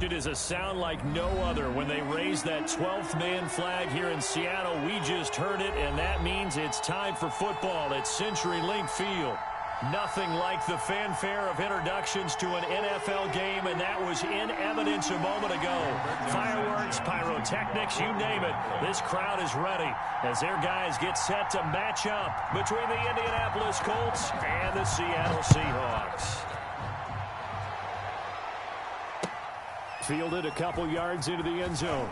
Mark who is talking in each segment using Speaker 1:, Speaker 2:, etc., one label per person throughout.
Speaker 1: It is a sound like no other when they raise that 12th man flag here in Seattle. We just heard it, and that means it's time for football at CenturyLink Field. Nothing like the fanfare of introductions to an NFL game, and that was in evidence a moment ago. Fireworks, pyrotechnics, you name it. This crowd is ready as their guys get set to match up between the Indianapolis Colts and the Seattle Seahawks. Fielded a couple yards into the end zone.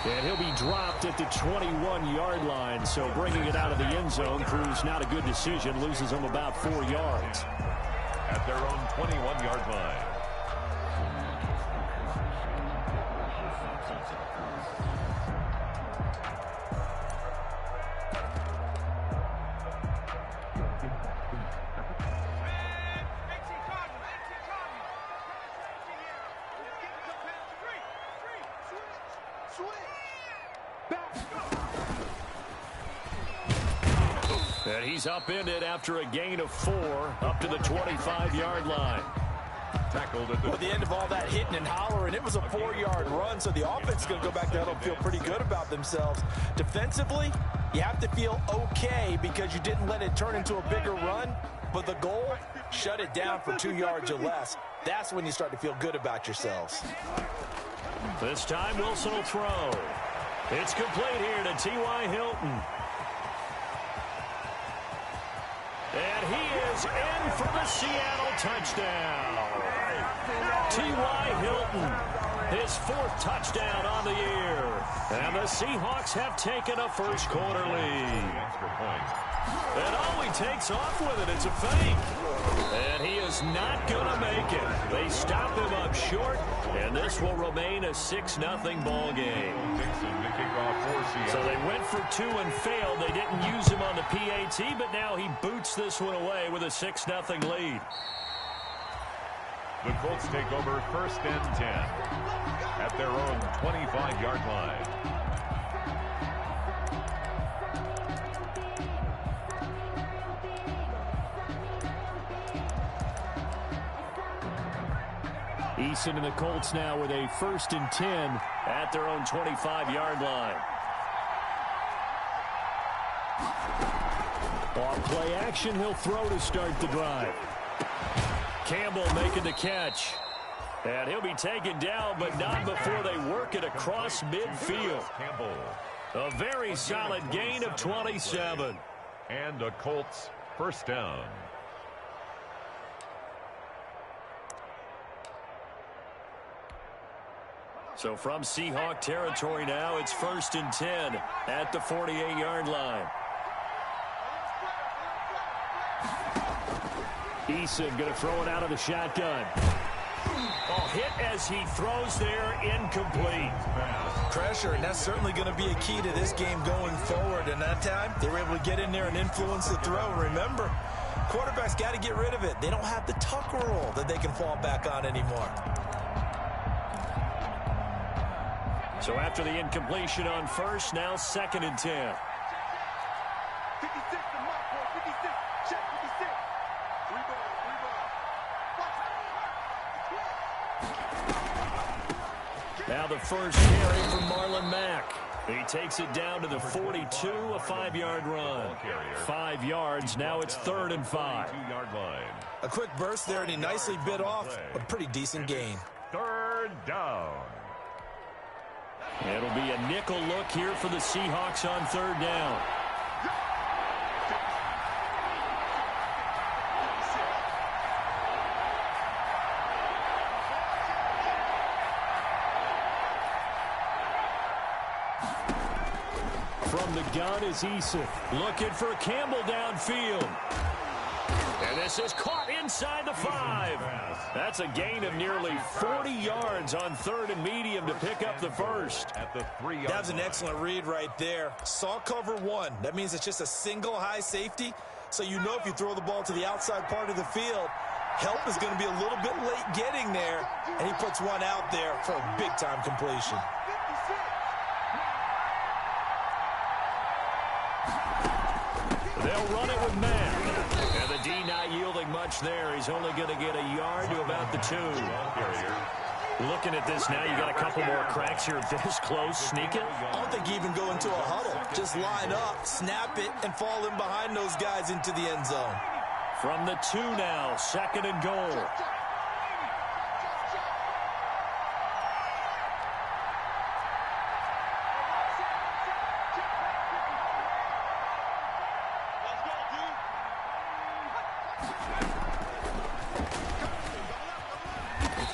Speaker 1: And he'll be dropped at the 21-yard line, so bringing it out of the end zone proves not a good decision. Loses them about 4 yards.
Speaker 2: At their own 21-yard line.
Speaker 1: And he's upended after a gain of 4 up to the 25-yard line.
Speaker 2: Tackled at
Speaker 3: the end of all that hitting and hollering, it was a 4-yard run, so the offense is going to go back there and feel pretty good about themselves. Defensively, you have to feel okay because you didn't let it turn into a bigger run, but the goal, shut it down for 2 yards or less. That's when you start to feel good about yourselves.
Speaker 1: This time Wilson will throw. It's complete here to T.Y. Hilton. And he is in for the Seattle touchdown. T.Y. Hilton, his 4th touchdown on the year. And the Seahawks have taken a first-quarter lead. And all he takes off with it, it's a fake. And he is not going to make it. They stop him up short, and this will remain a 6-0 ball game. So they went for 2 and failed. They didn't use him on the PAT, but now he boots this one away with a 6-0 lead.
Speaker 2: The Colts take over 1st and 10 at their own 25-yard line.
Speaker 1: Eason and the Colts now with a 1st and 10 at their own 25-yard line. Off play action, he'll throw to start the drive. Campbell making the catch. And he'll be taken down, but not before they work it across midfield.
Speaker 2: Campbell.
Speaker 1: A very solid gain of 27.
Speaker 2: And a Colts first down.
Speaker 1: So from Seahawk territory now, it's 1st and 10 at the 48-yard line. Eason going to throw it out of the shotgun. Hit as he throws there, incomplete.
Speaker 3: Pressure, and that's certainly going to be a key to this game going forward. And that time, they were able to get in there and influence the throw. Remember, quarterbacks got to get rid of it. They don't have the tuck rule that they can fall back on anymore.
Speaker 1: So after the incompletion on 1st, now 2nd and 10. Now the first carry from Marlon Mack. He takes it down to the 42, a 5-yard run. 5 yards, now it's 3rd and 5.
Speaker 3: A quick burst there, and he nicely bit off a pretty decent gain.
Speaker 2: 3rd down.
Speaker 1: It'll be a nickel look here for the Seahawks on 3rd down. From the gun is Eason. Looking for Campbell downfield. And this is caught inside the 5. That's a gain of nearly 40 yards on 3rd and medium to pick up the first.
Speaker 2: At the 3-yard
Speaker 3: That was an excellent read right there. Saw cover 1. That means it's just a single high safety. So you know if you throw the ball to the outside part of the field, help is going to be a little bit late getting there. And he puts one out there for a big-time completion.
Speaker 1: They'll run it with Mack. And the D not yielding much there. He's only going to get a yard to about the 2. Looking at this now, you got a couple more cracks here this close. Sneak it.
Speaker 3: I don't think you even go into a huddle. Just line up, snap it, and fall in behind those guys into the end zone.
Speaker 1: From the 2 now, 2nd and goal.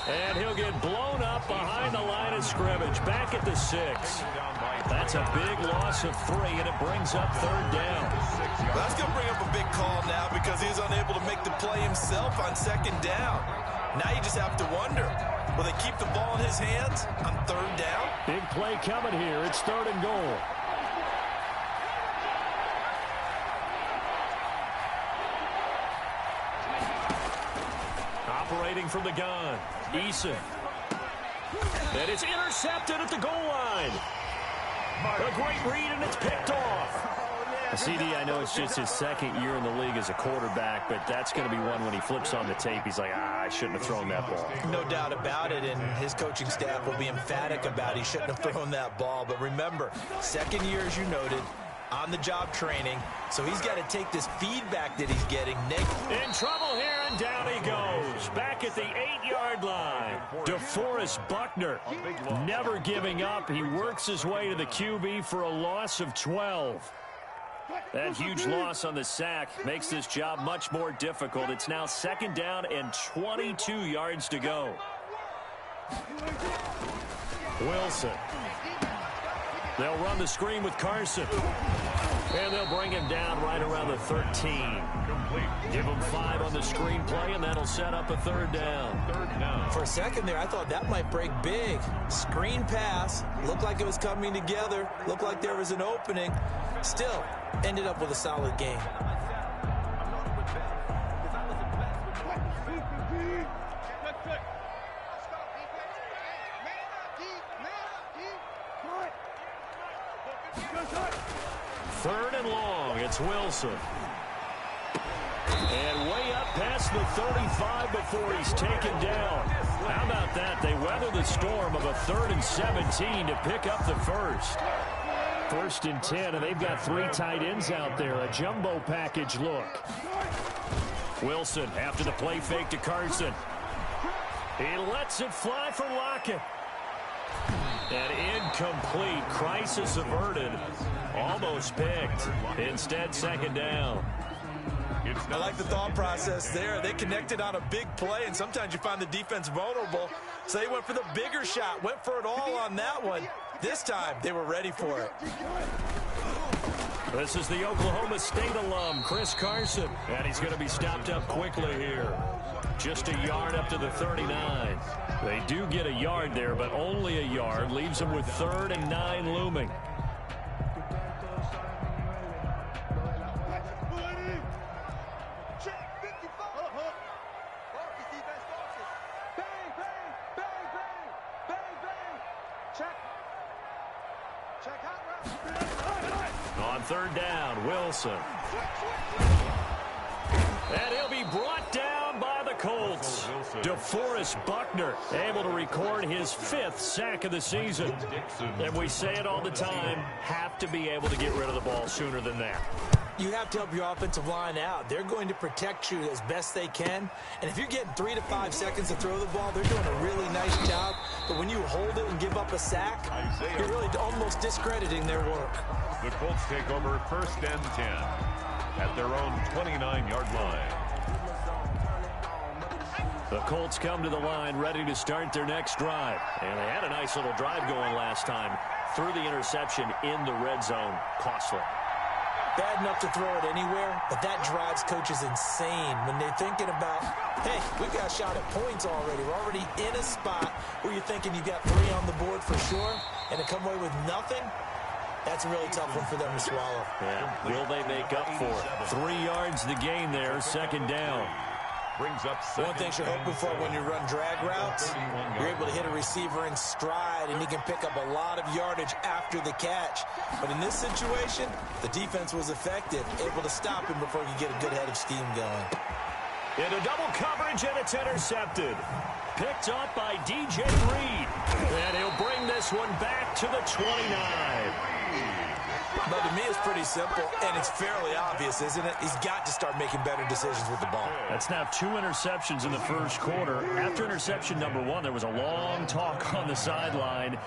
Speaker 1: And he'll get blown up behind the line of scrimmage. Back at the 6. That's a big loss of 3, and it brings up 3rd down.
Speaker 3: Well, that's going to bring up a big call now because he's unable to make the play himself on 2nd down. Now you just have to wonder, will they keep the ball in his hands on 3rd down?
Speaker 1: Big play coming here. It's 3rd and goal. Operating from the gun, Eason. And it's intercepted at the goal line. A great read, and it's picked off. CD, I know it's just his 2nd year in the league as a quarterback, but that's going to be one when he flips on the tape. He's like, I shouldn't have thrown that ball.
Speaker 3: No doubt about it, and his coaching staff will be emphatic about he shouldn't have thrown that ball. But remember, 2nd year, as you noted, on-the-job training, so he's got to take this feedback that he's getting.
Speaker 1: In trouble here, and down he goes. Back at the 8-yard line. DeForest Buckner never giving up. He works his way to the QB for a loss of 12. That huge loss on the sack makes this job much more difficult. It's now 2nd down and 22 yards to go. Wilson. They'll run the screen with Carson. And they'll bring him down right around the 13. Give him 5 on the screen play, and that'll set up a 3rd down.
Speaker 3: For a second there, I thought that might break big. Screen pass. Looked like it was coming together. Looked like there was an opening. Still, ended up with a solid game.
Speaker 1: Third and long, it's Wilson. And way up past the 35 before he's taken down. How about that? They weather the storm of a 3rd and 17 to pick up the first. 1st and 10, and they've got 3 tight ends out there. A jumbo package look. Wilson after the play fake to Carson. He lets it fly for Lockett. And incomplete. Crisis averted. Almost picked. Instead, 2nd down.
Speaker 3: I like the thought process there. They connected on a big play, and sometimes you find the defense vulnerable. So they went for the bigger shot, went for it all on that one. This time, they were ready for it.
Speaker 1: This is the Oklahoma State alum, Chris Carson. And he's going to be stopped up quickly here. Just a yard up to the 39. They do get a yard there, but only a yard. Leaves them with 3rd and 9 looming. On 3rd down, Wilson. And he'll be brought down by the Colts. DeForest Buckner able to record his 5th sack of the season. And we say it all the time, have to be able to get rid of the ball sooner than that.
Speaker 3: You have to help your offensive line out. They're going to protect you as best they can. And if you're getting 3 to 5 seconds to throw the ball, they're doing a really nice job. But when you hold it and give up a sack, you're really almost discrediting their work.
Speaker 2: The Colts take over 1st and 10 at their own 29-yard line.
Speaker 1: The Colts come to the line ready to start their next drive. And they had a nice little drive going last time. Threw the interception in the red zone. Costly.
Speaker 3: Bad enough to throw it anywhere, but that drives coaches insane when they're thinking about, hey, we've got a shot at points already. We're already in a spot where you're thinking you've got 3 on the board for sure, and to come away with nothing, that's a really tough one for them to swallow.
Speaker 1: Yeah. Will they make up for it? 3 yards the gain there, 2nd down.
Speaker 2: brings up
Speaker 3: One thing you're hoping for when you run drag routes, you're able to hit a receiver in stride, and he can pick up a lot of yardage after the catch. But in this situation, the defense was effective, able to stop him before he could get a good head of steam going.
Speaker 1: Into double coverage, and it's intercepted. Picked up by DJ Reed. And he'll bring this one back to the 29.
Speaker 3: But to me, it's pretty simple, and it's fairly obvious, isn't it? He's got to start making better decisions with the ball.
Speaker 1: That's now 2 interceptions in the first quarter. After interception number 1, there was a long talk on the sideline,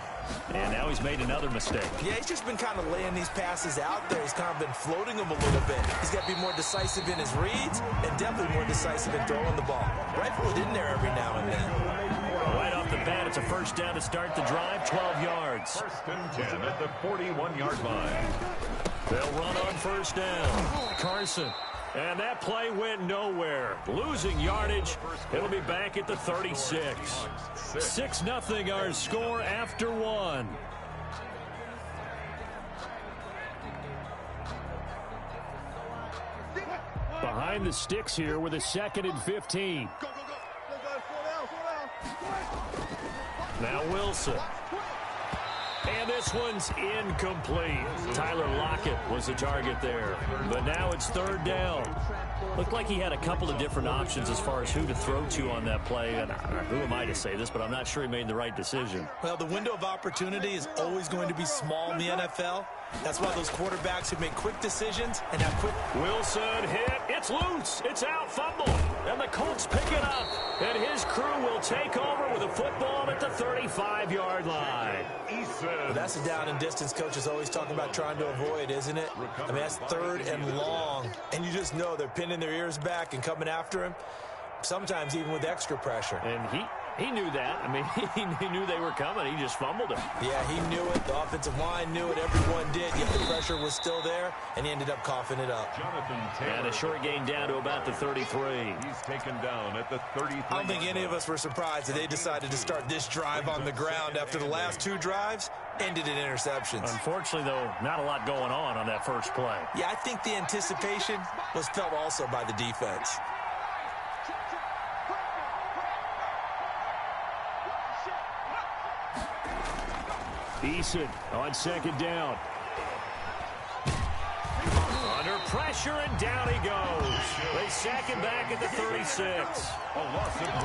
Speaker 1: and now he's made another mistake.
Speaker 3: Yeah, he's just been kind of laying these passes out there. He's kind of been floating them a little bit. He's got to be more decisive in his reads and definitely more decisive in throwing the ball. Rifle it in there every now and then.
Speaker 1: Right off the bat, it's a first down to start the drive, 12 yards.
Speaker 2: First and 10 at the 41-yard line.
Speaker 1: They'll run on first down. Carson. And that play went nowhere. Losing yardage. It'll be back at the 36. 6-0 our score after 1. Behind the sticks here with a 2nd and 15. Now Wilson. And this one's incomplete. Tyler Lockett was the target there. But now it's 3rd down. Looked like he had a couple of different options as far as who to throw to on that play. And who am I to say this, but I'm not sure he made the right decision.
Speaker 3: Well, the window of opportunity is always going to be small in the NFL. That's why those quarterbacks who make quick decisions and have quick...
Speaker 1: Wilson hit. It's loose. It's out. Fumble. And the Colts pick it up. And his crew will take over with a football at the 35-yard line.
Speaker 3: Well, that's a down and distance coach is always talking about trying to avoid, isn't it? I mean, that's 3rd and long. And you just know they're pinning their ears back and coming after him, sometimes even with extra pressure.
Speaker 1: And he knew that. I mean, he knew they were coming. He just fumbled it.
Speaker 3: Yeah, he knew it. The offensive line knew it. Everyone did. Yet the pressure was still there, and he ended up coughing it up.
Speaker 1: And a short gain down to about the 33.
Speaker 2: He's taken down at the 33.
Speaker 3: I don't think any of us were surprised that they decided to start this drive on the ground after the last 2 drives ended in interceptions.
Speaker 1: Unfortunately, though, not a lot going on that first play.
Speaker 3: Yeah, I think the anticipation was felt also by the defense.
Speaker 1: Eason on 2nd down. Under pressure, and down he goes. They sack him back at the 36.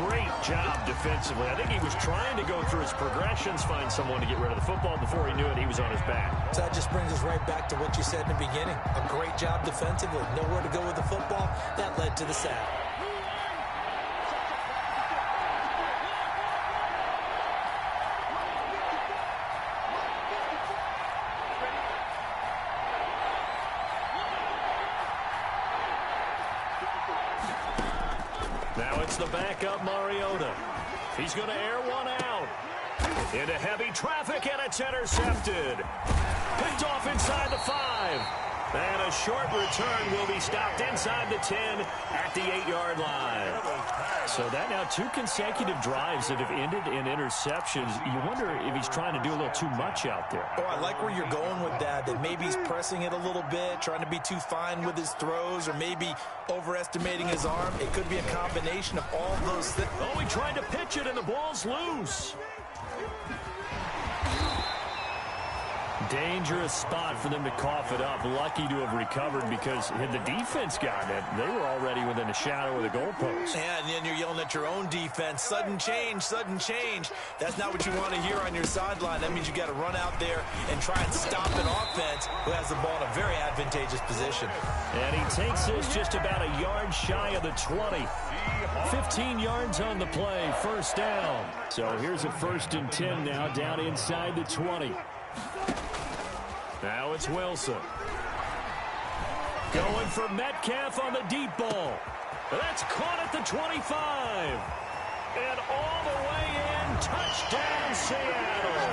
Speaker 1: Great job defensively. I think he was trying to go through his progressions, find someone to get rid of the football. Before he knew it, he was on his back.
Speaker 3: So that just brings us right back to what you said in the beginning. A great job defensively. Nowhere to go with the football. That led to the sack.
Speaker 1: Now it's the backup Mariota. He's going to air one out. Into heavy traffic, and it's intercepted. Picked off inside the 5. And a short return will be stopped inside the 10 at the 8-yard line. So that now 2 consecutive drives that have ended in interceptions. You wonder if he's trying to do a little too much out there.
Speaker 3: Oh, I like where you're going with that maybe he's pressing it a little bit, trying to be too fine with his throws, or maybe overestimating his arm. It could be a combination of all those things.
Speaker 1: Oh, he tried to pitch it, and the ball's loose. Dangerous spot for them to cough it up. Lucky to have recovered, because had the defense gotten it, they were already within a shadow of the goalpost.
Speaker 3: Yeah, and then you're yelling at your own defense. Sudden change, sudden change. That's not what you want to hear on your sideline. That means you got to run out there and try and stop an offense who has the ball in a very advantageous position.
Speaker 1: And he takes this just about a yard shy of the 20. 15 yards on the play, first down. So here's a 1st and 10 now, down inside the 20. Now it's Wilson. Going for Metcalf on the deep ball. That's caught at the 25. And all the way in, touchdown Seattle.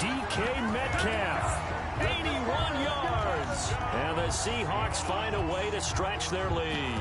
Speaker 1: DK Metcalf, 81 yards. And the Seahawks find a way to stretch their lead.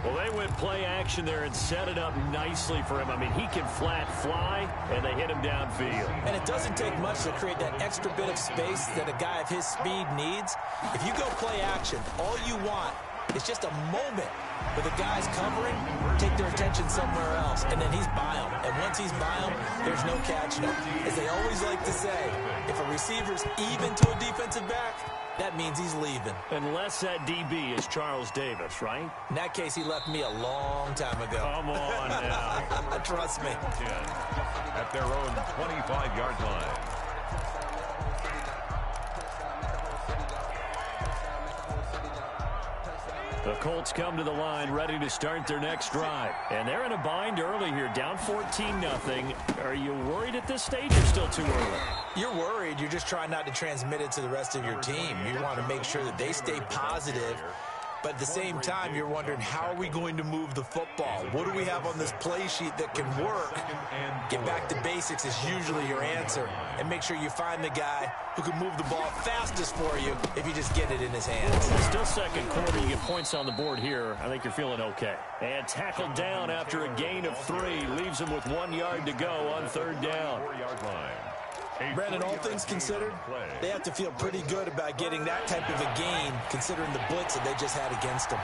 Speaker 1: Well, they went play action there and set it up nicely for him. I mean, he can flat fly, and they hit him downfield.
Speaker 3: And it doesn't take much to create that extra bit of space that a guy of his speed needs. If you go play action, all you want It's just a moment where the guys covering take their attention somewhere else, and then he's by them. And once he's by them, there's no catching him. As they always like to say, if a receiver's even to a defensive back, that means he's leaving.
Speaker 1: Unless that DB is Charles Davis, right?
Speaker 3: In that case, he left me a long time ago.
Speaker 1: Come on now.
Speaker 3: Trust me.
Speaker 2: 10 at their own 25-yard line.
Speaker 1: The Colts come to the line ready to start their next drive. And they're in a bind early here, down 14-0. Are you worried at this stage or still too early?
Speaker 3: You're worried. You're just trying not to transmit it to the rest of your team. You want to make sure that they stay positive. But at the same time, you're wondering, how are we going to move the football? What do we have on this play sheet that can work? Get back to basics is usually your answer. And make sure you find the guy who can move the ball fastest for you if you just get it in his hands.
Speaker 1: Still second quarter. You get points on the board here. I think you're feeling okay. And tackled down after a gain of 3. Leaves him with 1 yard to go on third down.
Speaker 2: 4-yard line.
Speaker 3: Brandon, all things considered, they have to feel pretty good about getting that type of a gain, considering the blitz that they just had against them.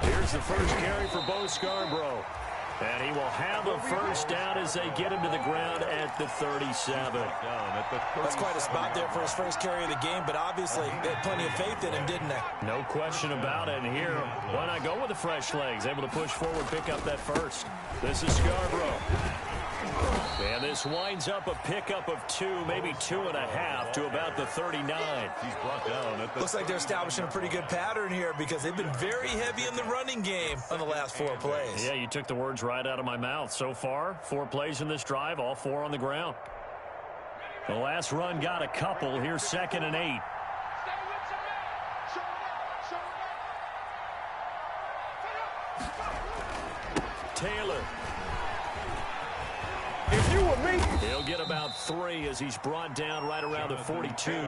Speaker 1: Here's the first carry for Bo Scarborough. And he will have a first down as they get him to the ground at the 37.
Speaker 3: That's quite a spot there for his first carry of the game, but obviously they had plenty of faith in him, didn't they?
Speaker 1: No question about it. And here, why not go with the fresh legs? Able to push forward, pick up that first. This is Scarborough. And this winds up a pickup of 2, maybe 2.5 to about the 39.
Speaker 2: He's brought down at the
Speaker 3: Looks like they're establishing a pretty good pattern here because they've been very heavy in the running game on the last 4 plays.
Speaker 1: Yeah, you took the words right out of my mouth. So far, 4 plays in this drive, all 4 on the ground. The last run got a couple. Here's 2nd and 8. Taylor.
Speaker 4: If you were me,
Speaker 1: He'll get about 3 as he's brought down right around the 42.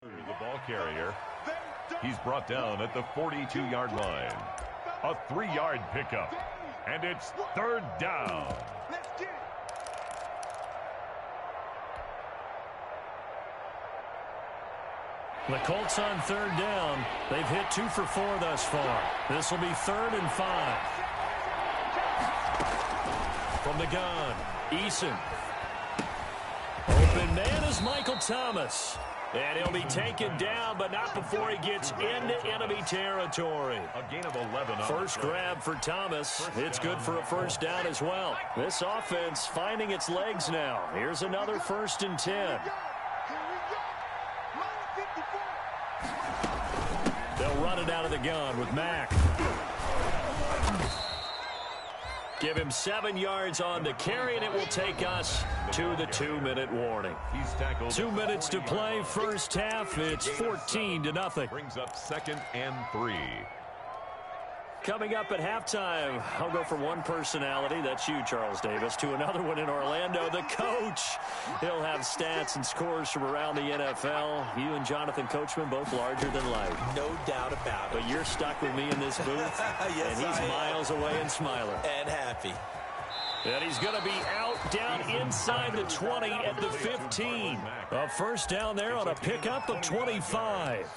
Speaker 2: The ball carrier. He's brought down at the 42-yard line. A 3-yard pickup. And it's 3rd down.
Speaker 1: The Colts on 3rd down. They've hit 2 for 4 thus far. This will be 3rd and 5. From the gun, Eason. Open man is Michael Thomas. And he'll be taken down, but not before he gets into enemy territory.
Speaker 2: A gain of 11.
Speaker 1: First grab for Thomas. It's good for a first down as well. This offense finding its legs now. Here's another 1st and 10. They'll run it out of the gun with Mack. Give him 7 yards on the carry, and it will take us to the 2-minute warning. 2 minutes to play, first half. It's 14-0.
Speaker 2: Brings up 2nd and 3.
Speaker 1: Coming up at halftime, I'll go from one personality, that's you, Charles Davis, to another one in Orlando, the coach. He'll have stats and scores from around the NFL. You and Jonathan Coachman, both larger than life.
Speaker 3: No doubt about it.
Speaker 1: But you're stuck with me in this booth,
Speaker 3: yes,
Speaker 1: and he's miles away and smiling.
Speaker 3: And happy.
Speaker 1: And he's going to be out down inside the 20 at the 15. A first down there on a pickup of 25.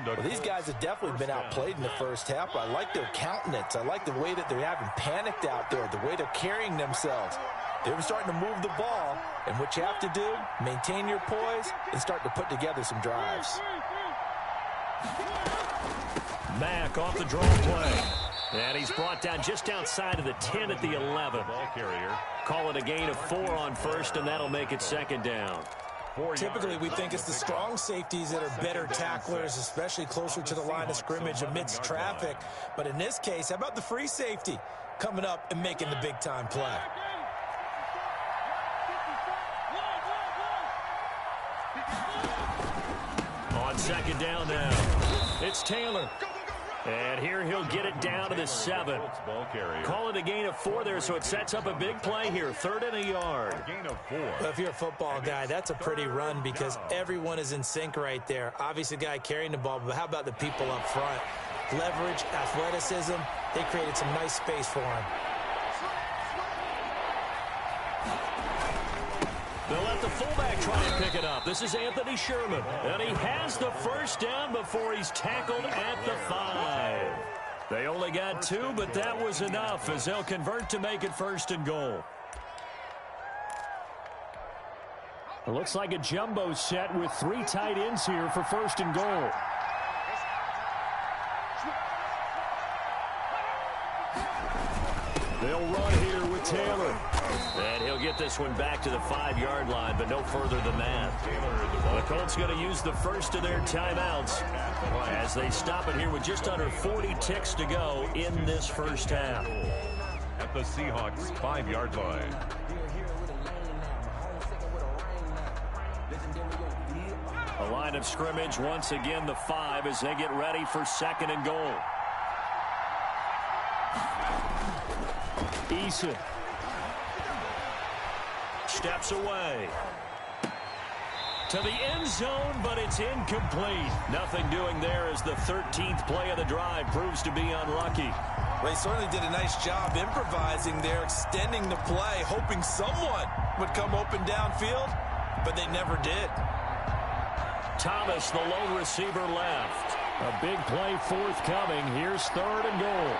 Speaker 3: Well, these guys have definitely been outplayed in the first half. I like their countenance. I like the way that they're having panicked out there, the way they're carrying themselves. They're starting to move the ball, and what you have to do, maintain your poise and start to put together some drives.
Speaker 1: Mack off the draw play. And he's brought down just outside of the 10 at the 11.
Speaker 2: Ball carrier.
Speaker 1: Call it a gain of 4 on first, and that'll make it second down.
Speaker 3: Typically, we think it's the strong safeties that are better tacklers, especially closer to the line of scrimmage amidst traffic. But in this case, how about the free safety coming up and making the big-time play?
Speaker 1: On second down now, it's Taylor. And here he'll get it down to the 7. Call it a gain of 4 there, so it sets up a big play here. 3rd and a yard.
Speaker 2: Gain of 4.
Speaker 3: Well, if you're a football guy, that's a pretty run because everyone is in sync right there. Obviously, the guy carrying the ball, but how about the people up front? Leverage, athleticism, they created some nice space for him.
Speaker 1: They'll let the fullback try and pick it up. This is Anthony Sherman. And he has the first down before he's tackled at the 5. They only got 2, but that was enough as they'll convert to make it 1st and goal. It looks like a jumbo set with 3 tight ends here for 1st and goal. They'll run here with Taylor. And he'll get this one back to the 5-yard line, but no further than that. The Colts going to use the first of their timeouts as they stop it here with just under 40 ticks to go in this first half.
Speaker 2: At the Seahawks 5-yard line.
Speaker 1: A line of scrimmage once again, the 5 as they get ready for 2nd and goal. Eason steps away to the end zone, but it's incomplete. Nothing doing there as the 13th play of the drive proves to be unlucky.
Speaker 3: They certainly did a nice job improvising there, extending the play, hoping someone would come open downfield, but they never did.
Speaker 1: Thomas, the lone receiver, left. A big play forthcoming. Here's 3rd and goal.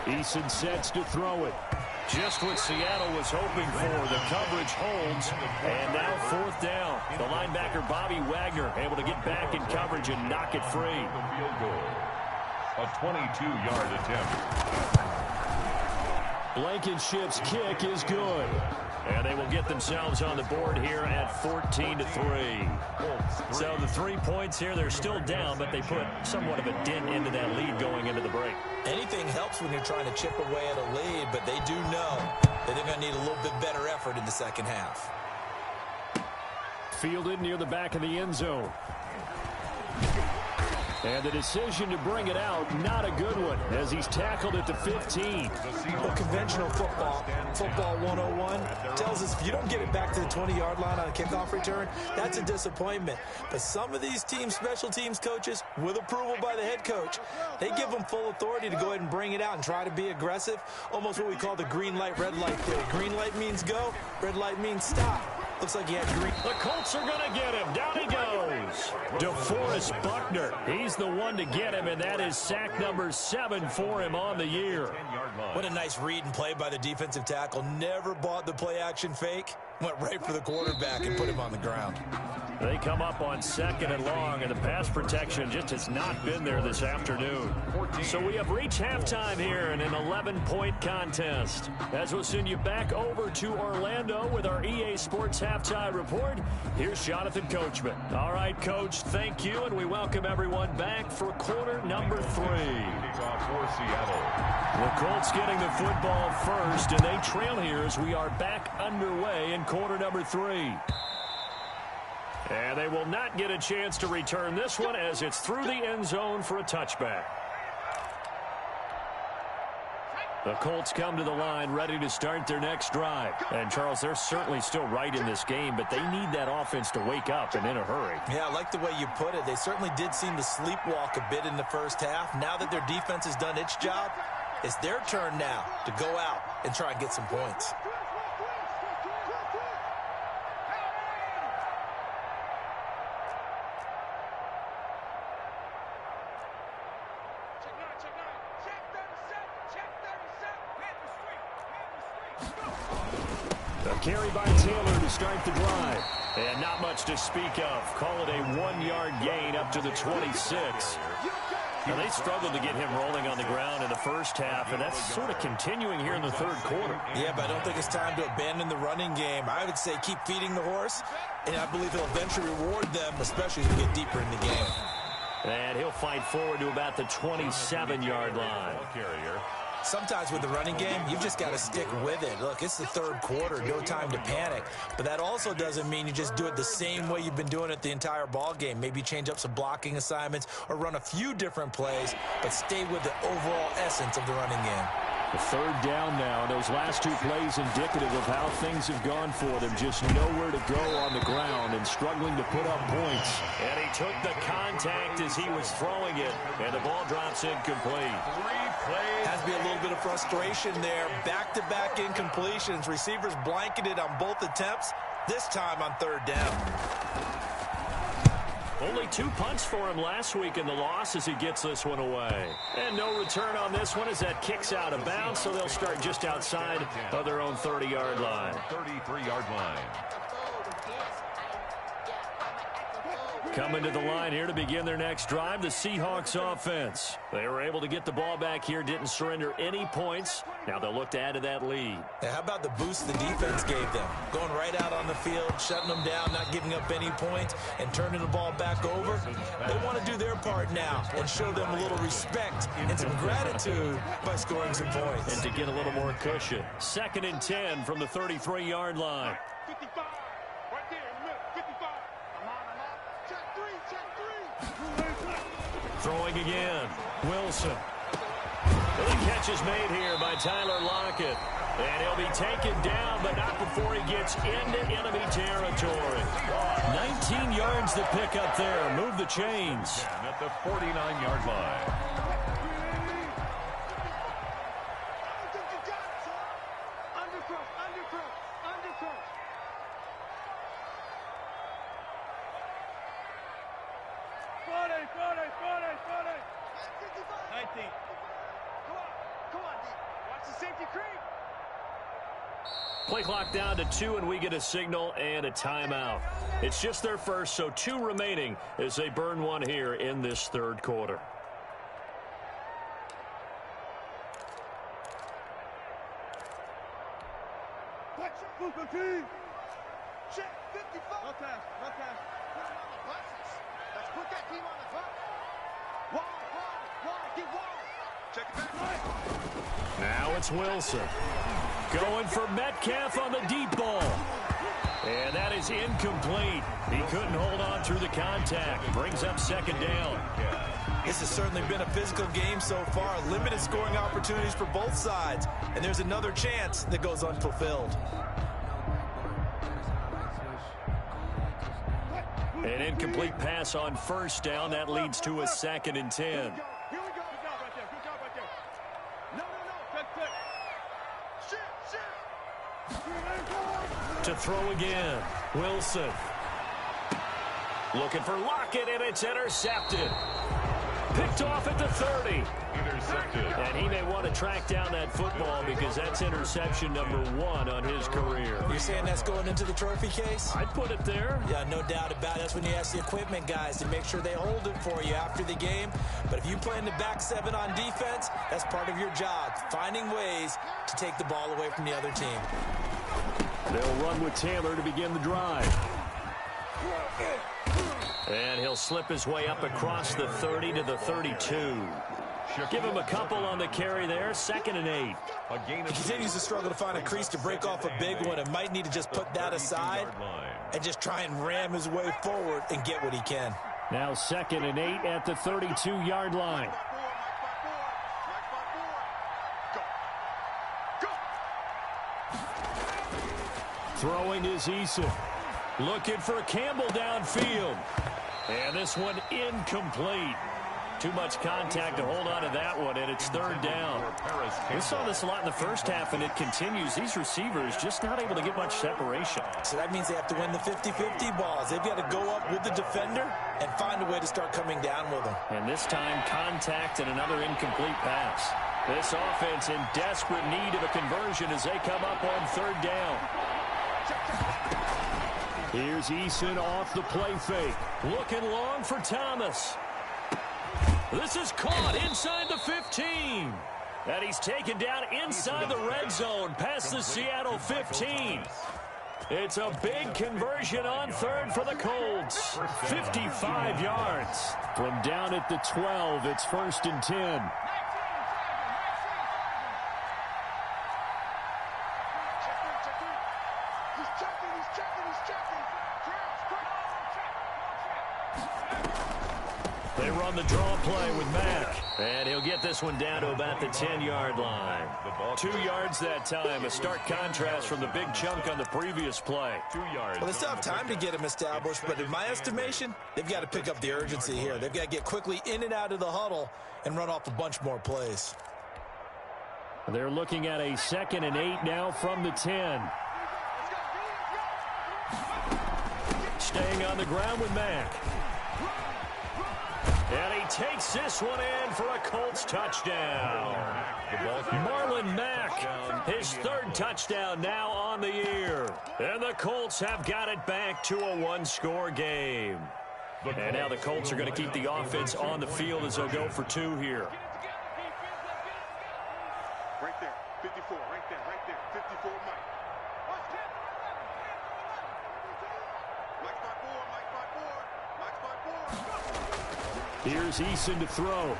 Speaker 1: Eason sets to throw it. Just what Seattle was hoping for. The coverage holds. And now 4th down. The linebacker Bobby Wagner able to get back in coverage and knock it free.
Speaker 2: Field goal. A 22-yard attempt.
Speaker 1: Blankenship's kick is good. And they will get themselves on the board here at 14-3. So the 3 points here, they're still down, but they put somewhat of a dent into that lead going into the break.
Speaker 3: Anything helps when you're trying to chip away at a lead, but they do know that they're going to need a little bit better effort in the second half.
Speaker 1: Fielded near the back of the end zone. And the decision to bring it out, not a good one, as he's tackled at the 15.
Speaker 3: Well, conventional football 101, tells us if you don't get it back to the 20-yard line on a kickoff return, that's a disappointment. But some of these special teams coaches, with approval by the head coach, they give them full authority to go ahead and bring it out and try to be aggressive, almost what we call the green light, red light theory. Green light means go, red light means stop. Looks like he had green.
Speaker 1: The Colts are going to get him. Down he goes. DeForest Buckner. He's the one to get him, and that is sack number 7 for him on the year.
Speaker 3: What a nice read and play by the defensive tackle. Never bought the play-action fake. Went right for the quarterback and put him on the ground.
Speaker 1: They come up on 2nd and long, and the pass protection just has not been there this afternoon. So we have reached halftime here in an 11-point contest. As we'll send you back over to Orlando with our EA Sports Halftime Report, here's Jonathan Coachman. All right, Coach, thank you, and we welcome everyone back for quarter number 3. The Colts getting the football first, and they trail here as we are back underway in quarter number 3. And they will not get a chance to return this one as it's through the end zone for a touchback. The Colts come to the line ready to start their next drive. And, Charles, they're certainly still right in this game, but they need that offense to wake up and in a hurry.
Speaker 3: Yeah, I like the way you put it. They certainly did seem to sleepwalk a bit in the first half. Now that their defense has done its job, it's their turn now to go out and try and get some points.
Speaker 1: Carry by Taylor to start the drive. And not much to speak of. Call it a 1-yard gain up to the 26. Now, they struggled to get him rolling on the ground in the first half, and that's sort of continuing here in the third quarter.
Speaker 3: Yeah, but I don't think it's time to abandon the running game. I would say keep feeding the horse, and I believe he'll eventually reward them, especially as we get deeper in the game.
Speaker 1: And he'll fight forward to about the 27-yard line.
Speaker 3: Sometimes with the running game, you've just got to stick with it. Look, it's the third quarter, no time to panic. But that also doesn't mean you just do it the same way you've been doing it the entire ball game. Maybe change up some blocking assignments or run a few different plays, but stay with the overall essence of the running game.
Speaker 1: The third down now. Those last two plays indicative of how things have gone for them. Just nowhere to go on the ground and struggling to put up points. And he took the contact as he was throwing it, and the ball drops incomplete.
Speaker 3: Has to be a little bit of frustration there. Back-to-back incompletions. Receivers blanketed on both attempts, this time on third down.
Speaker 1: Only 2 punts for him last week in the loss as he gets this one away. And no return on this one as that kicks out of bounds, so they'll start just outside of their own 30-yard line.
Speaker 2: 33-yard line.
Speaker 1: Coming to the line here to begin their next drive, the Seahawks offense. They were able to get the ball back here, didn't surrender any points. Now they'll look to add to that lead.
Speaker 3: Now, how about the boost the defense gave them? Going right out on the field, shutting them down, not giving up any points, and turning the ball back over. They want to do their part now and show them a little respect and some gratitude by scoring some points.
Speaker 1: And to get a little more cushion. 2nd and 10 from the 33-yard line.
Speaker 4: 55. Right there in the middle. 55. Check three.
Speaker 1: Throwing again. Wilson. And the catch is made here by Tyler Lockett. And he'll be taken down, but not before he gets into enemy territory. 19 yards to pick up there. Move the chains.
Speaker 2: And at the 49-yard line.
Speaker 1: Play clock down to 2, and we get a signal and a timeout. It's just their first, so 2 remaining as they burn one here in this third quarter. Now it's Wilson. Going for Metcalf on the deep ball. And that is incomplete. He couldn't hold on through the contact. Brings up 2nd down.
Speaker 3: This has certainly been a physical game so far. Limited scoring opportunities for both sides. And there's another chance that goes unfulfilled.
Speaker 1: An incomplete pass on 1st down. That leads to a 2nd and 10. To throw again. Wilson. Looking for Lockett, and it's intercepted. Picked Picked off at the 30.
Speaker 2: Intercepted.
Speaker 1: And he may want to track down that football because that's interception number 1 on his career.
Speaker 3: You're saying that's going into the trophy case?
Speaker 1: I'd put it there.
Speaker 3: Yeah, no doubt about it. That's when you ask the equipment guys to make sure they hold it for you after the game. But if you play in the back 7 on defense, that's part of your job, finding ways to take the ball away from the other team.
Speaker 1: They'll run with Taylor to begin the drive. And he'll slip his way up across the 30 to the 32. Give him a couple on the carry there. 2nd and 8.
Speaker 3: He continues to struggle to find a crease to break off a big one and might need to just put that aside and just try and ram his way forward and get what he can.
Speaker 1: Now 2nd and 8 at the 32-yard line. Throwing is Eason. Looking for Campbell downfield. And this one incomplete. Too much contact to hold on to that one, and it's 3rd down. We saw this a lot in the first half, and it continues. These receivers just not able to get much separation.
Speaker 3: So that means they have to win the 50-50 balls. They've got to go up with the defender and find a way to start coming down with them.
Speaker 1: And this time, contact and another incomplete pass. This offense in desperate need of a conversion as they come up on 3rd down. Here's Eason off the play fake. Looking long for Thomas. This is caught inside the 15. And he's taken down inside the red zone past the Seattle 15. It's a big conversion on 3rd for the Colts. 55 yards. From down at the 12, it's 1st and 10. They run the draw play with Mack. And he'll get this one down to about the 10-yard line. 2 yards that time. A stark contrast from the big chunk on the previous play.
Speaker 2: 2 yards.
Speaker 3: Well, they still have time to get him established, but in my estimation, they've got to pick up the urgency here. They've got to get quickly in and out of the huddle and run off a bunch more plays.
Speaker 1: They're looking at a 2nd and 8 now from the 10. Staying on the ground with Mack. And he takes this one in for a Colts touchdown. Marlon Mack, his 3rd touchdown now on the year. And the Colts have got it back to a 1-score game. And now the Colts are going to keep the offense on the field as they'll go for 2 here.
Speaker 4: Right there, 54, right there, 54, Mike. Mike's by 4, Mike's by 4, Mike's by 4.
Speaker 1: Here's Eason to throw.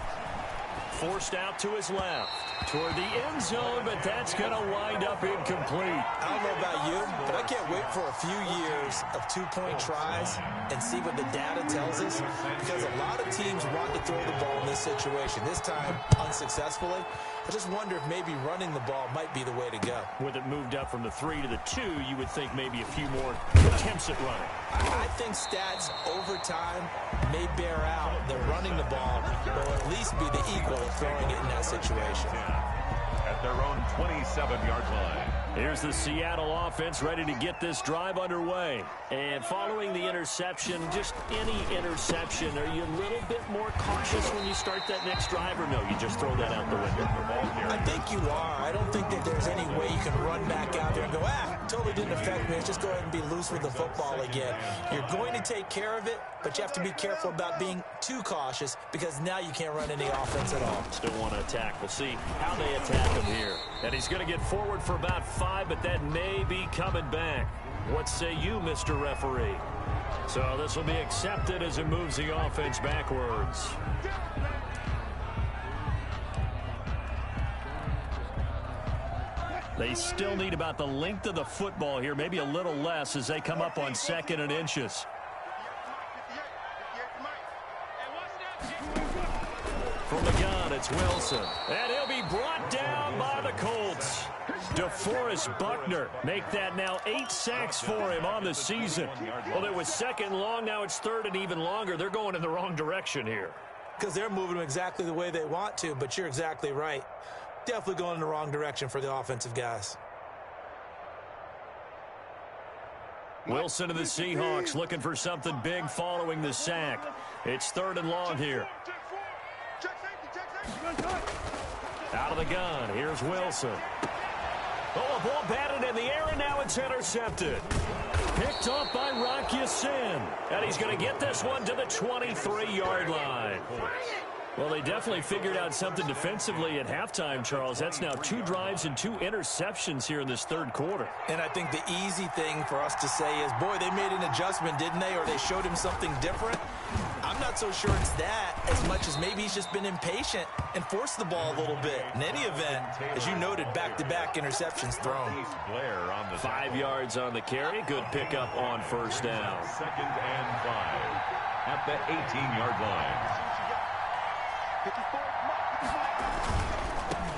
Speaker 1: Forced out to his left. Toward the end zone, but that's going to wind up incomplete.
Speaker 3: I don't know about you, but I can't wait for a few years of 2-point tries and see what the data tells us, because a lot of teams want to throw the ball in this situation. This time, unsuccessfully. I just wonder if maybe running the ball might be the way to go.
Speaker 1: With it moved up from the 3 to the 2, you would think maybe a few more attempts at running.
Speaker 3: I think stats over time may bear out that running the ball will at least be the equal of throwing it in that situation.
Speaker 2: At their own 27-yard line.
Speaker 1: Here's the Seattle offense ready to get this drive underway. And following the interception, just any interception, are you a little bit more cautious when you start that next drive, or no, you just throw that out the window?
Speaker 3: I think you are. I don't think that there's any way you can run back out there and go, totally didn't affect me. Let's just go ahead and be loose with the football again. You're going to take care of it, but you have to be careful about being too cautious because now you can't run any offense at all.
Speaker 1: Still want to attack. We'll see how they attack him here. And he's going to get forward for about 5, but that may be coming back. What say you, Mr. Referee? So this will be accepted as it moves the offense backwards. They still need about the length of the football here, maybe a little less as they come up on 2nd and inches. From the gun, it's Wilson. And he'll be brought down by the Colts. DeForest Buckner make that now 8 sacks for him on the season. Well, it was 2nd long, now it's 3rd and even longer. They're going in the wrong direction here.
Speaker 3: Because they're moving them exactly the way they want to, but you're exactly right. Definitely going in the wrong direction for the offensive guys.
Speaker 1: Wilson of the Seahawks looking for something big following the sack. It's 3rd and long here.
Speaker 4: Check
Speaker 1: Out of the gun, here's Wilson. Oh, a ball batted in the air, and now it's intercepted. Picked off by Rock Ya-Sin. And he's going to get this one to the 23-yard line. Well, they definitely figured out something defensively at halftime, Charles. That's now 2 drives and 2 interceptions here in this third quarter.
Speaker 3: And I think the easy thing for us to say is, boy, they made an adjustment, didn't they? Or they showed him something different. I'm not so sure it's that as much as maybe he's just been impatient and forced the ball a little bit. In any event, as you noted, back-to-back interceptions thrown.
Speaker 1: 5 yards on the carry. Good pickup on first down.
Speaker 2: 2nd and 5 at the 18-yard line.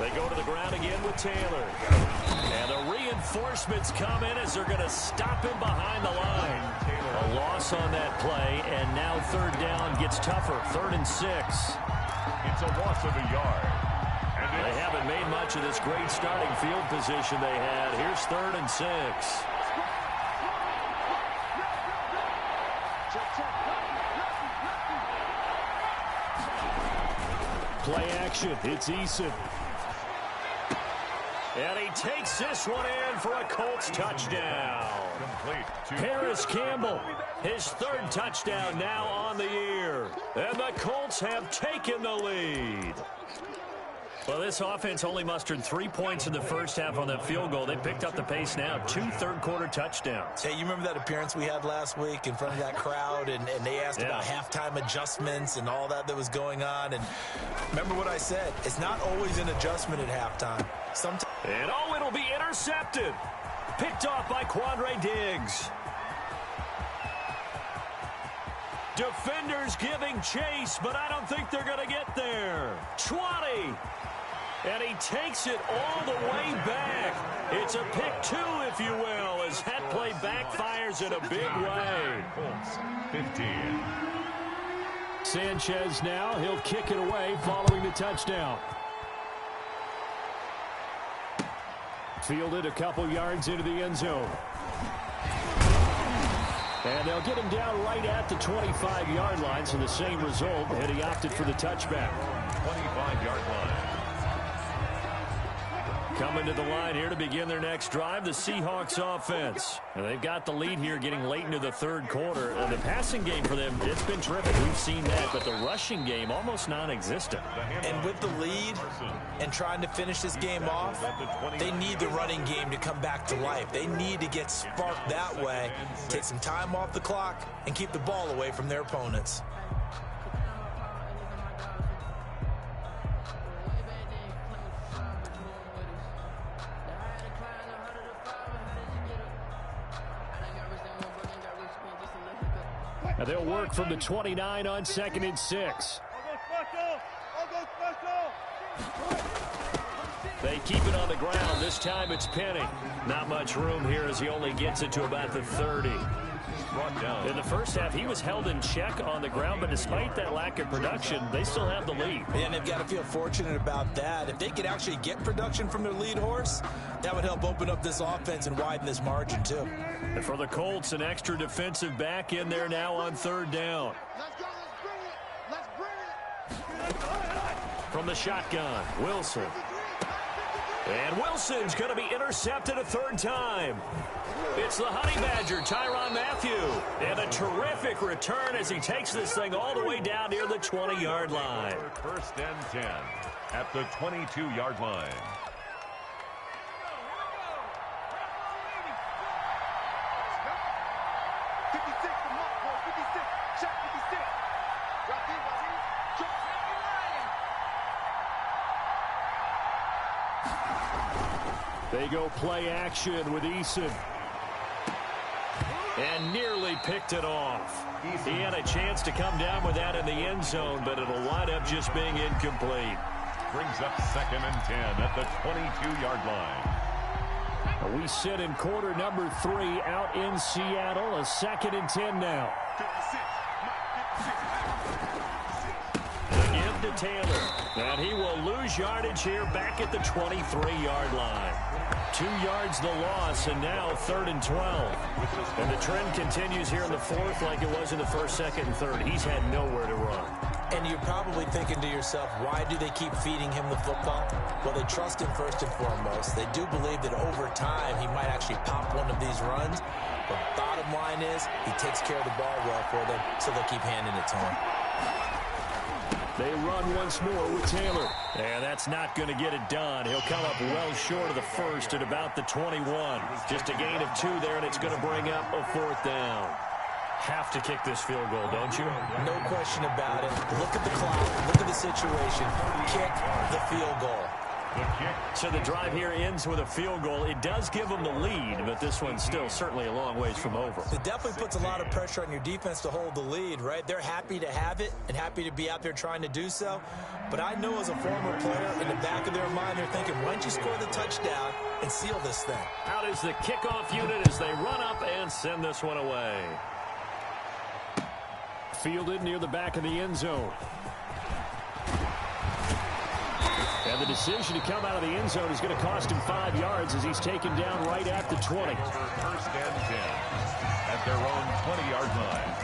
Speaker 1: They go to the ground again with Taylor. And the reinforcements come in as they're going to stop him behind the line. A loss on that play, and now third down gets tougher. 3rd and 6.
Speaker 2: It's a loss of a yard. And
Speaker 1: they haven't made much of this great starting field position they had. Here's 3rd and 6. Play action. It's Eason. And he takes this one in for a Colts touchdown. Paris Campbell, his 3rd touchdown now on the year. And the Colts have taken the lead. Well, this offense only mustered 3 points in the first half on that field goal. They picked up the pace now. 2 third-quarter touchdowns.
Speaker 3: Hey, you remember that appearance we had last week in front of that crowd, and they asked about halftime adjustments and all that was going on. And remember what I said. It's not always an adjustment at halftime. Sometimes.
Speaker 1: And, it'll be intercepted. Picked off by Quandre Diggs. Defenders giving chase, but I don't think they're going to get there. 20. And he takes it all the way back. It's a pick 2, if you will, as that play backfires in a big way.
Speaker 2: 15.
Speaker 1: Sanchez now, he'll kick it away following the touchdown. Fielded a couple yards into the end zone. And they'll get him down right at the 25-yard line, so the same result, and he opted for the touchback.
Speaker 2: 25-yard line.
Speaker 1: Coming to the line here to begin their next drive, the Seahawks offense. And they've got the lead here getting late into the third quarter. And the passing game for them, it's been terrific. We've seen that, but the rushing game almost non-existent.
Speaker 3: And with the lead and trying to finish this game off, they need the running game to come back to life. They need to get sparked that way, take some time off the clock, and keep the ball away from their opponents.
Speaker 1: Now they'll work from the 29 on 2nd and 6. They keep it on the ground. This time it's Penny. Not much room here as he only gets it to about the 30. In the first half, he was held in check on the ground, but despite that lack of production, they still have the lead.
Speaker 3: And they've got to feel fortunate about that. If they could actually get production from their lead horse, that would help open up this offense and widen this margin, too.
Speaker 1: And for the Colts, an extra defensive back in there now on 3rd down.
Speaker 4: Let's bring it.
Speaker 1: From the shotgun, Wilson. And Wilson's going to be intercepted a 3rd time. It's the Honey Badger, Tyrann Mathieu. And a terrific return as he takes this thing all the way down near the 20-yard line.
Speaker 2: 1st and 10 at the 22-yard line.
Speaker 1: They go play action with Eason. And nearly picked it off. He had a chance to come down with that in the end zone, but it'll wind up just being incomplete.
Speaker 2: Brings up 2nd and 10 at the 22-yard line.
Speaker 1: We sit in quarter number 3 out in Seattle. A 2nd and 10 now. The give to Taylor. And he will lose yardage here back at the 23-yard line. 2 yards the loss, and now 3rd and 12. And the trend continues here in the 4th like it was in the 1st, 2nd, and 3rd. He's had nowhere to run.
Speaker 3: And you're probably thinking to yourself, why do they keep feeding him the football? Well, they trust him first and foremost. They do believe that over time he might actually pop one of these runs. But bottom line is he takes care of the ball well for them, so they'll keep handing it to him.
Speaker 1: They run once more with Taylor. And that's not going to get it done. He'll come up well short of the first at about the 21. Just a gain of 2 there, and it's going to bring up a 4th down. Have to kick this field goal, don't you?
Speaker 3: No question about it. Look at the clock. Look at the situation. Kick the field goal.
Speaker 1: So the drive here ends with a field goal. It does give them the lead, but this one's still certainly a long ways from over.
Speaker 3: It definitely puts a lot of pressure on your defense to hold the lead, right? They're happy to have it and happy to be out there trying to do so. But I know as a former player, in the back of their mind, they're thinking, why don't you score the touchdown and seal this thing?
Speaker 1: Out is the kickoff unit as they run up and send this one away. Fielded near the back of the end zone. And the decision to come out of the end zone is going to cost him 5 yards as he's taken down right at the 20.
Speaker 2: First and 10 at their own 20-yard line.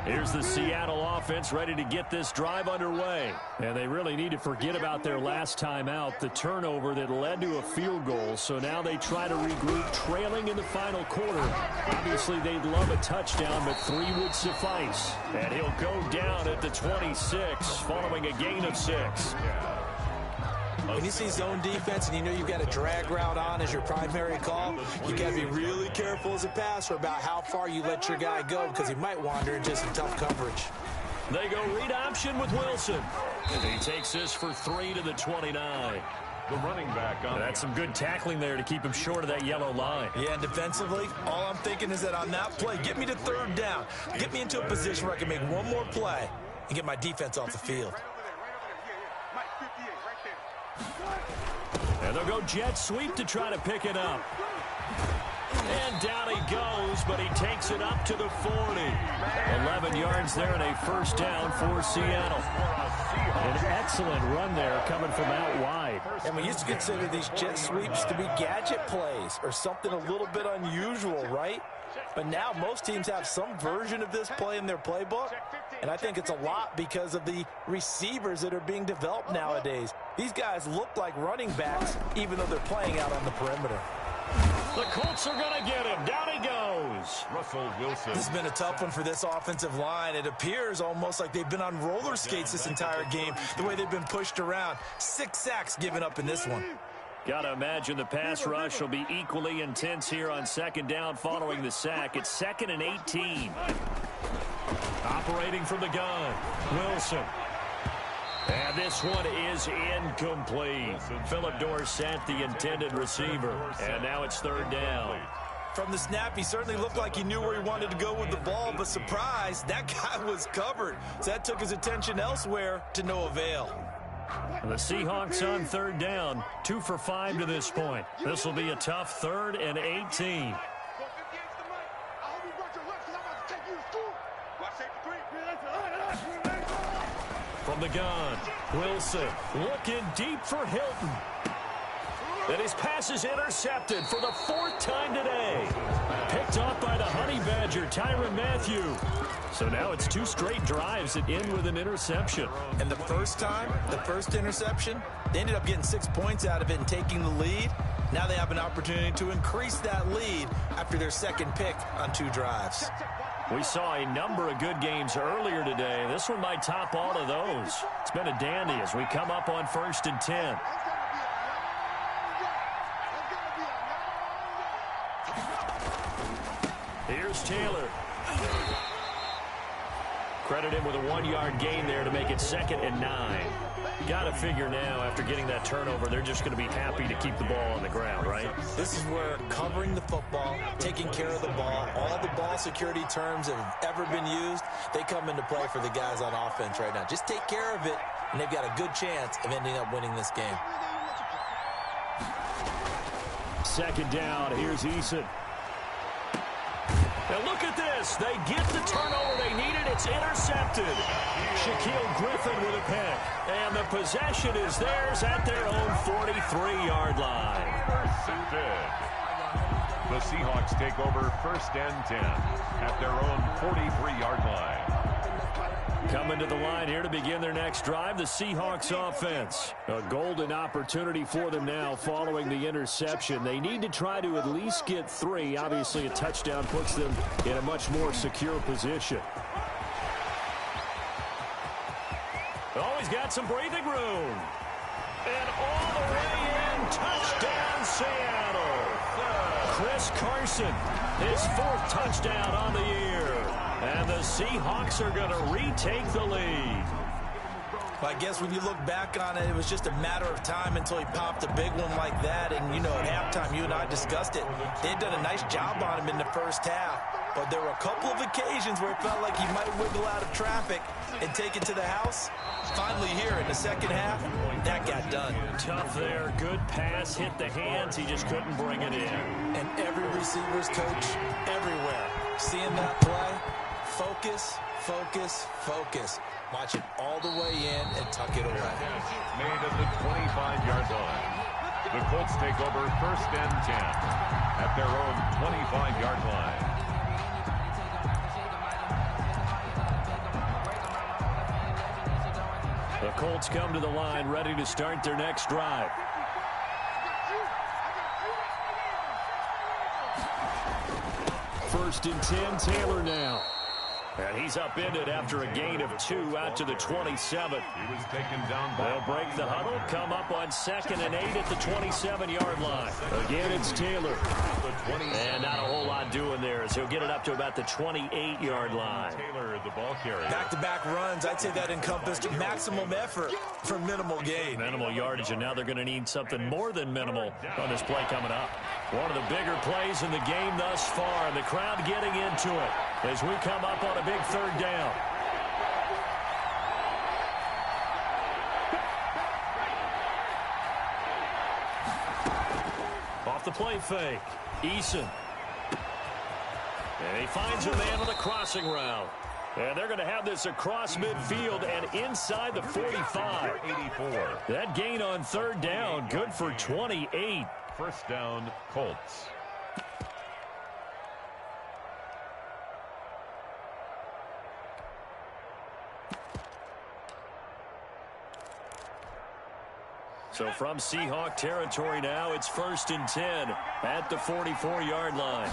Speaker 1: Here's the Seattle offense ready to get this drive underway. And they really need to forget about their last time out, the turnover that led to a field goal. So now they try to regroup, trailing in the final quarter. Obviously, they'd love a touchdown, but 3 would suffice. And he'll go down at the 26, following a gain of 6.
Speaker 3: When you see zone defense and you know you've got a drag route on as your primary call, you got to be really careful as a passer about how far you let your guy go because he might wander into some tough coverage.
Speaker 1: They go read option with Wilson. And he takes this for 3 to the 29.
Speaker 2: The running back on.
Speaker 1: That's some good tackling there to keep him short of that yellow line.
Speaker 3: Yeah, and defensively, all I'm thinking is that on that play, get me to 3rd down. Get me into a position where I can make one more play and get my defense off the field.
Speaker 1: And they'll go jet sweep to try to pick it up. And down he goes, but he takes it up to the 40. 11 yards there and a 1st down for Seattle. An excellent run there coming from out wide.
Speaker 3: And we used to consider these jet sweeps to be gadget plays or something a little bit unusual, right? But now most teams have some version of this play in their playbook. And I think it's a lot because of the receivers that are being developed nowadays. These guys look like running backs, even though they're playing out on the perimeter.
Speaker 1: The Colts are going to get him. Down he goes.
Speaker 2: Russell Wilson.
Speaker 3: This has been a tough one for this offensive line. It appears almost like they've been on roller skates this entire game, the way they've been pushed around. 6 sacks given up in this one.
Speaker 1: Got to imagine the pass rush will be equally intense here on 2nd down following the sack. It's 2nd and 18. Operating from the gun, Wilson. And this one is incomplete. Philip Dorsett, the intended receiver. And now it's 3rd down.
Speaker 3: From the snap, he certainly looked like he knew where he wanted to go with the ball, but surprise, that guy was covered. So that took his attention elsewhere to no avail.
Speaker 1: The Seahawks on 3rd down, 2 for 5 to this point. This will be a tough 3rd and 18. From the gun, Wilson looking deep for Hilton. And his pass is intercepted for the 4th time today. Picked off by the Honey Badger, Tyrann Mathieu. So now it's 2 straight drives that end with an interception.
Speaker 3: And the first time, the first interception, they ended up getting 6 points out of it and taking the lead. Now they have an opportunity to increase that lead after their 2nd pick on 2 drives.
Speaker 1: We saw a number of good games earlier today. This one might top all of those. It's been a dandy as we come up on 1st and 10. Here's Taylor. Credit him with a 1-yard gain there to make it 2nd and 9. Got to figure now, after getting that turnover, they're just going to be happy to keep the ball on the ground, right?
Speaker 3: This is where covering the football, taking care of the ball, all the ball security terms that have ever been used, they come into play for the guys on offense right now. Just take care of it, and they've got a good chance of ending up winning this game.
Speaker 1: 2nd down, here's Eason. Now look at this. They get the turnover they needed. It's intercepted. Shaquille Griffin with a pick. And the possession is theirs at their own 43-yard line.
Speaker 2: The Seahawks take over 1st and 10 at their own 43-yard line.
Speaker 1: Coming to the line here to begin their next drive, the Seahawks offense. A golden opportunity for them now following the interception. They need to try to at least get 3. Obviously, a touchdown puts them in a much more secure position. Oh, he's got some breathing room. And all the way in, touchdown Seattle. Chris Carson, his 4th touchdown on the year. And the Seahawks are going to retake the lead.
Speaker 3: I guess when you look back on it, it was just a matter of time until he popped a big one like that. And, you know, at halftime, you and I discussed it. They'd done a nice job on him in the first half. But there were a couple of occasions where it felt like he might wiggle out of traffic and take it to the house. Finally here in the second half, that got done.
Speaker 1: Tough there. Good pass. Hit the hands. He just couldn't bring it in.
Speaker 3: And every receiver's coach everywhere. Seeing that play, focus, focus, focus. Watch it all the way in and tuck it away.
Speaker 2: Made at the 25-yard line. The Colts take over 1st and 10 at their own 25-yard line.
Speaker 1: The Colts come to the line ready to start their next drive. First and 10, Taylor now. And he's upended after a gain of 2 out to the 27.
Speaker 2: He was taken down by...
Speaker 1: They'll break the huddle, come up on 2nd and 8 at the 27-yard line. Again, it's Taylor. And not a whole lot doing there as he'll get it up to about the 28-yard line.
Speaker 2: Taylor, the ball carrier.
Speaker 3: Back-to-back runs, I'd say that encompassed maximum effort for minimal gain.
Speaker 1: Minimal yardage, and now they're going to need something more than minimal on this play coming up. One of the bigger plays in the game thus far, and the crowd getting into it as we come up on a big 3rd down. Off the play fake, Eason. And he finds a man on the crossing route. And they're going to have this across midfield and inside the 45.
Speaker 2: 84.
Speaker 1: That gain on 3rd down, good for 28.
Speaker 2: 1st down, Colts.
Speaker 1: So from Seahawk territory now, it's 1st and 10 at the 44-yard line.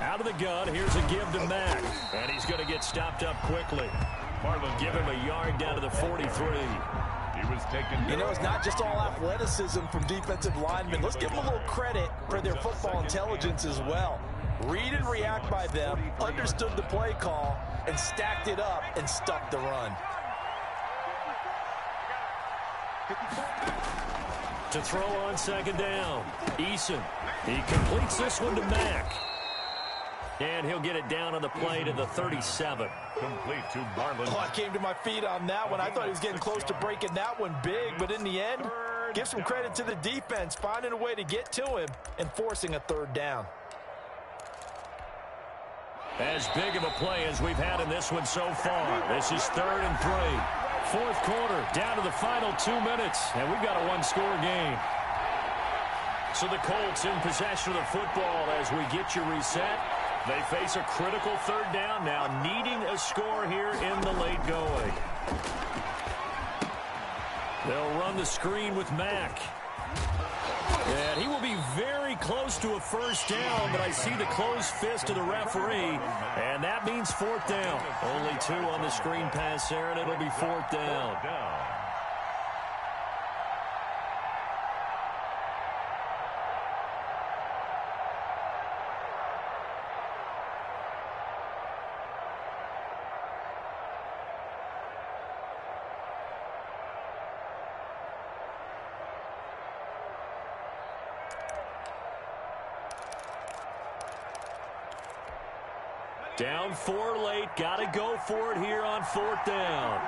Speaker 1: Out of the gun, here's a give to Mack. And he's going to get stopped up quickly. Marlon give him a yard down to the 43.
Speaker 2: He was taken.
Speaker 3: You know, it's not just all athleticism from defensive linemen. Let's give them a little credit for their football intelligence as well. Read and react by them, understood the play call, and stacked it up and stuck the run.
Speaker 1: To throw on 2nd down, Eason. He completes this one to Mack. And he'll get it down on the play to the 37.
Speaker 2: Complete to Marlon.
Speaker 3: Oh, I came to my feet on that one. I thought he was getting close to breaking that one big, but in the end, give some credit to the defense, finding a way to get to him and forcing a 3rd down.
Speaker 1: As big of a play as we've had in this one so far. This is 3rd and 3. 4th quarter, down to the final 2 minutes, and we've got a 1-score game. So the Colts in possession of the football as we get you reset. They face a critical 3rd down now, needing a score here in the late going. They'll run the screen with Mack. And he will be very close to a 1st down, but I see the closed fist of the referee, and that means 4th down. Only 2 on the screen pass there, and it'll be 4th down. Down 4 late, got to go for it here on 4th down.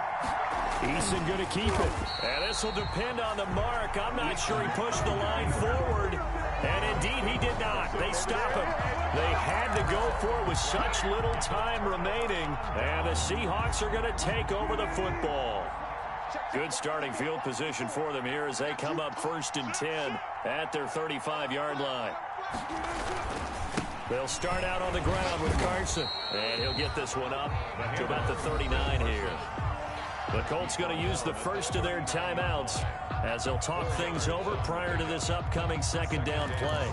Speaker 1: Eason going to keep it. And this will depend on the mark. I'm not sure he pushed the line forward. And indeed, he did not. They stop him. They had to go for it with such little time remaining. And the Seahawks are going to take over the football. Good starting field position for them here as they come up 1st and 10 at their 35-yard line. They'll start out on the ground with Carson. And he'll get this one up to about the 39 here. The Colts going to use the first of their timeouts as they'll talk things over prior to this upcoming second down play.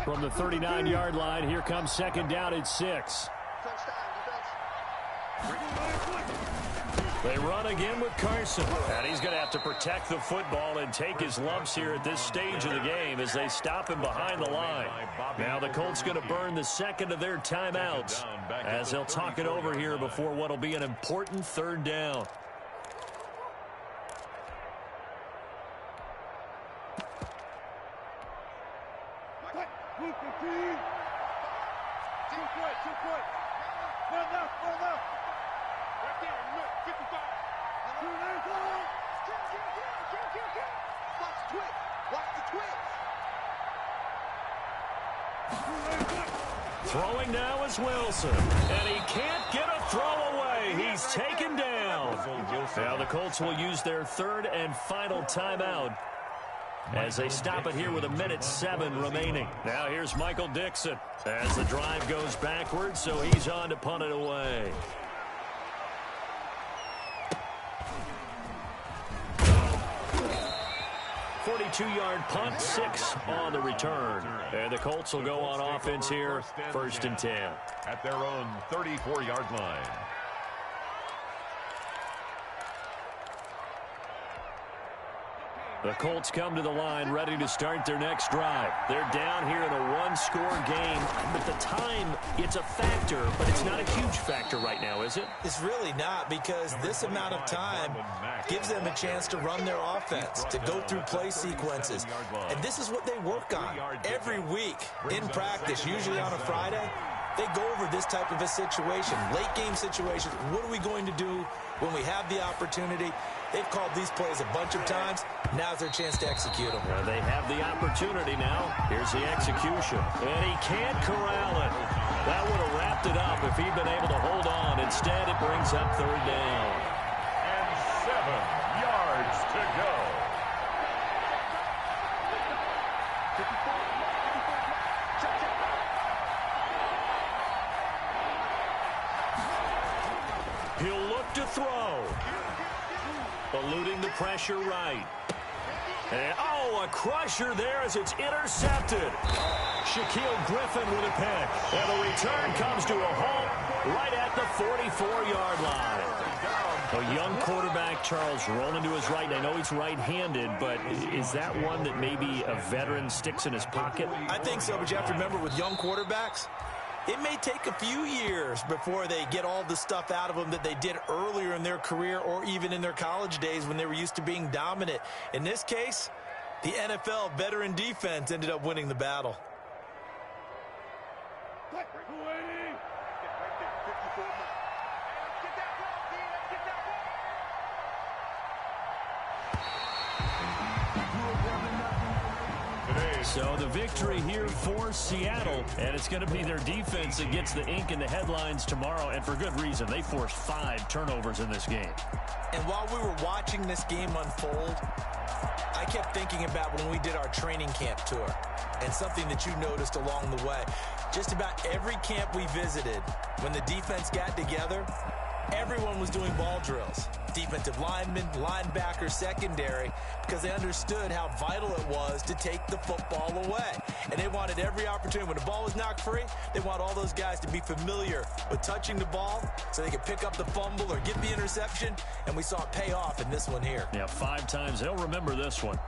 Speaker 1: From the 39-yard line, here comes second down at 6. They run again with Carson. And he's going to have to protect the football and take his lumps here at this stage of the game as they stop him behind the line. Now the Colts going to burn the second of their timeouts as they'll talk it over here before what will be an important third down. Throwing now is Wilson, and he can't get a throw away. He's taken down. Now the Colts will use their third and final timeout as they stop it here with 1:07 remaining. Now here's Michael Dixon as the drive goes backwards, so he's on to punt it away. 42-yard punt, 6 on the return. And the Colts will go on offense here, first and 10.
Speaker 2: At their own 34-yard line.
Speaker 1: The Colts come to the line ready to start their next drive. They're down here in a one-score game. But the time, it's a factor, but it's not a huge factor right now, is it?
Speaker 3: It's really not, because this amount of time gives them a chance to run their offense, to go through play sequences. And this is what they work on every week in practice, usually on a Friday. They go over this type of a situation, late-game situation. What are we going to do when we have the opportunity? They've called these plays a bunch of times. Now's their chance to execute them.
Speaker 1: They have the opportunity now. Here's the execution. And he can't corral it. That would have wrapped it up if he'd been able to hold on. Instead, it brings up third down.
Speaker 2: And 7 yards to go.
Speaker 1: He'll look to throw. Eluding the pressure right. And, a crusher there as it's intercepted. Shaquille Griffin with a pick. And the return comes to a halt right at the 44-yard line. A young quarterback, Charles, rolling to his right. I know he's right-handed, but is that one that maybe a veteran sticks in his pocket?
Speaker 3: I think so, but you have to remember with young quarterbacks, it may take a few years before they get all the stuff out of them that they did earlier in their career or even in their college days when they were used to being dominant. In this case, the NFL veteran defense ended up winning the battle.
Speaker 1: So the victory here for Seattle, and it's going to be their defense that gets the ink in the headlines tomorrow, and for good reason. They forced 5 turnovers in this game.
Speaker 3: And while we were watching this game unfold, I kept thinking about when we did our training camp tour and something that you noticed along the way. Just about every camp we visited, when the defense got together, everyone was doing ball drills. Defensive linemen, linebackers, secondary, because they understood how vital it was to take the football away. And they wanted every opportunity. When the ball was knocked free, they want all those guys to be familiar with touching the ball so they could pick up the fumble or get the interception. And we saw it pay off in this one here.
Speaker 1: Yeah, 5 times. They'll remember this one.